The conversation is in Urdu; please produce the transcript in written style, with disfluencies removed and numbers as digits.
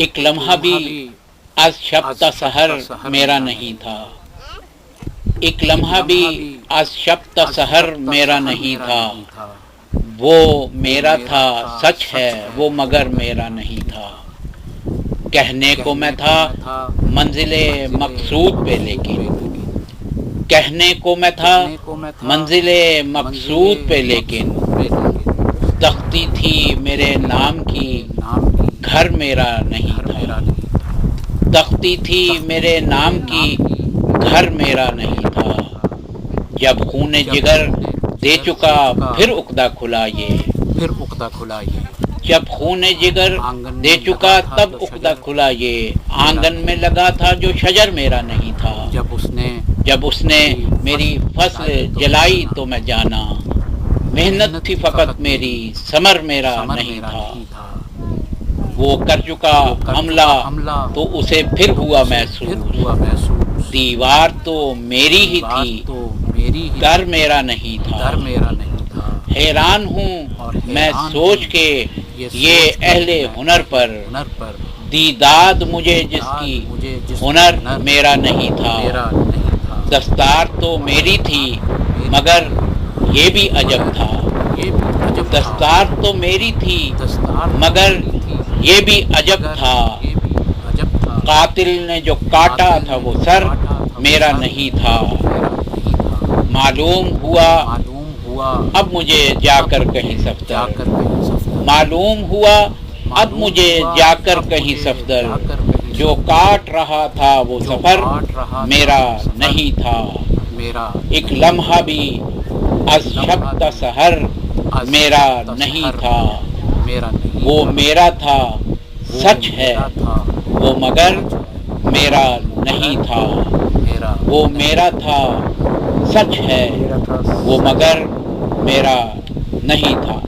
ایک لمحہ بھی از شب تا سحر میرا نہیں تھا، ایک لمحہ بھی از شب تا سحر میرا نہیں تھا، وہ میرا تھا سچ ہے وہ مگر میرا نہیں تھا۔ کہنے کو میں تھا منزل مقصود پہ لیکن، کہنے کو میں تھا منزل مقصود پہ لیکن، تختی تھی میرے نام کی گھر میرا نہیں تھا، تختی تھی میرے نام کی گھر میرا نہیں تھا۔ جب خون جگر دے چکا پھر عقدہ کھلا یہ، جب خون جگر دے چکا تب عقدہ کھلا یہ، آنگن میں لگا تھا جو شجر میرا نہیں تھا، جب اس نے میری فصل جلائی تو میں جانا، محنت تھی فقط میری ثمر میرا نہیں تھا۔ وہ کر چکا حملہ تو اسے پھر ہوا محسوس، دیوار تو میری ہی تھی گھر میرا نہیں تھا۔ حیران ہوں میں سوچ کے یہ اہل ہنر پر، دیداد مجھے جس کی ہنر میرا نہیں تھا۔ دستار تو میری تھی مگر یہ بھی عجب تھا، دستار تو میری تھی مگر یہ بھی عجب تھا۔ قاتل نے جو کاٹا تھا وہ سر میرا نہیں تھا۔ معلوم ہوا اب مجھے جا کر کہیں صفدر، معلوم ہوا اب مجھے جا کر کہیں صفدر، جو کاٹ رہا تھا وہ سفر میرا نہیں تھا۔ ایک لمحہ بھی از شب تا سحر میرا نہیں تھا، وہ میرا تھا سچ ہے وہ مگر میرا نہیں تھا، وہ میرا تھا سچ ہے وہ مگر میرا نہیں تھا۔